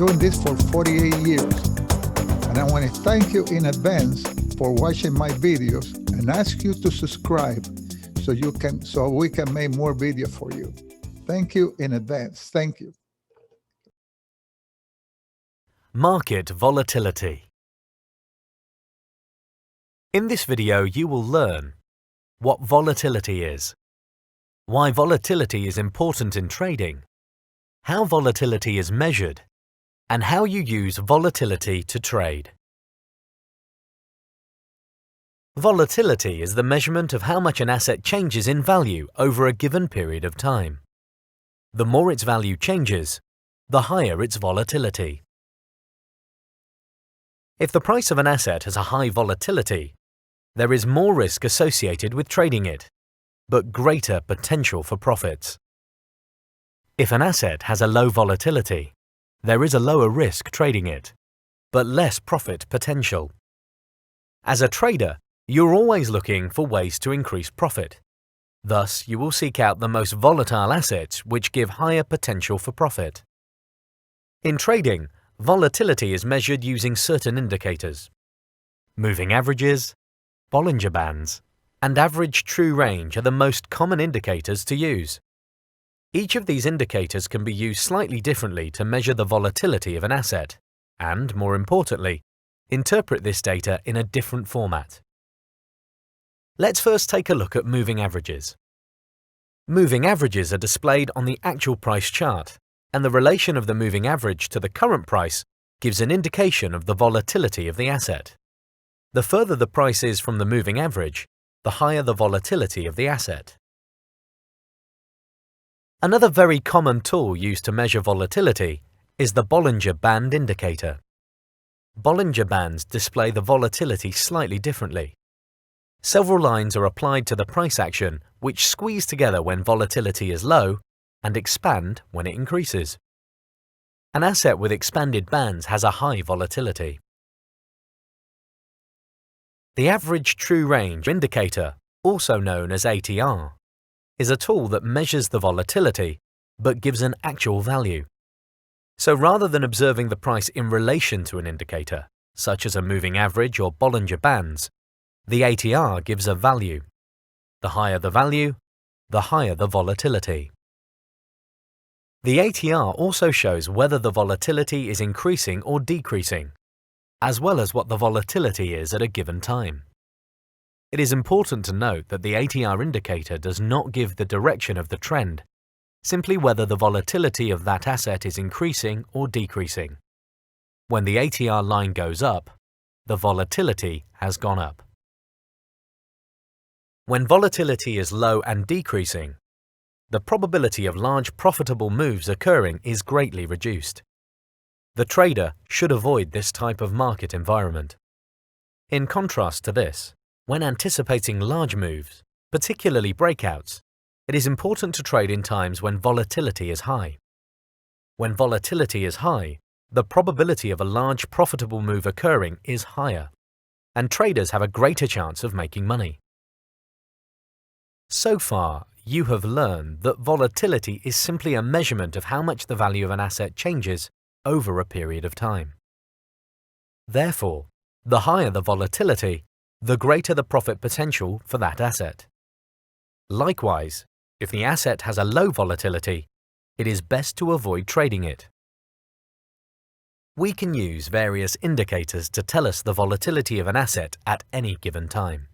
doing this for 48 years. And I want to thank you in advance for watching my videos and ask you to subscribe so we can make more videos for you. Thank you in advance. Thank you. Market volatility. In this video, you will learn what volatility is, why volatility is important in trading, how volatility is measured, and how you use volatility to trade. Volatility is the measurement of how much an asset changes in value over a given period of time. The more its value changes, the higher its volatility. If the price of an asset has a high volatility, there is more risk associated with trading it, but greater potential for profits. If an asset has a low volatility, there is a lower risk trading it, but less profit potential. As a trader, you're always looking for ways to increase profit. Thus, you will seek out the most volatile assets which give higher potential for profit. In trading, volatility is measured using certain indicators. Moving averages, Bollinger Bands, and average true range are the most common indicators to use. Each of these indicators can be used slightly differently to measure the volatility of an asset and, more importantly, interpret this data in a different format. Let's first take a look at moving averages. Moving averages are displayed on the actual price chart, and the relation of the moving average to the current price gives an indication of the volatility of the asset. The further the price is from the moving average, the higher the volatility of the asset. Another very common tool used to measure volatility is the Bollinger Band indicator. Bollinger Bands display the volatility slightly differently. Several lines are applied to the price action which squeeze together when volatility is low and expand when it increases. An asset with expanded bands has a high volatility. The average true range indicator, also known as ATR, is a tool that measures the volatility but gives an actual value. So rather than observing the price in relation to an indicator, such as a moving average or Bollinger Bands, the ATR gives a value. The higher the value, the higher the volatility. The ATR also shows whether the volatility is increasing or decreasing, as well as what the volatility is at a given time. It is important to note that the ATR indicator does not give the direction of the trend, simply whether the volatility of that asset is increasing or decreasing. When the ATR line goes up, the volatility has gone up. When volatility is low and decreasing, the probability of large profitable moves occurring is greatly reduced. The trader should avoid this type of market environment. In contrast to this, when anticipating large moves, particularly breakouts, it is important to trade in times when volatility is high. When volatility is high, the probability of a large profitable move occurring is higher, and traders have a greater chance of making money. So far, you have learned that volatility is simply a measurement of how much the value of an asset changes over a period of time. Therefore, the higher the volatility, the greater the profit potential for that asset. Likewise, if the asset has a low volatility, it is best to avoid trading it. We can use various indicators to tell us the volatility of an asset at any given time.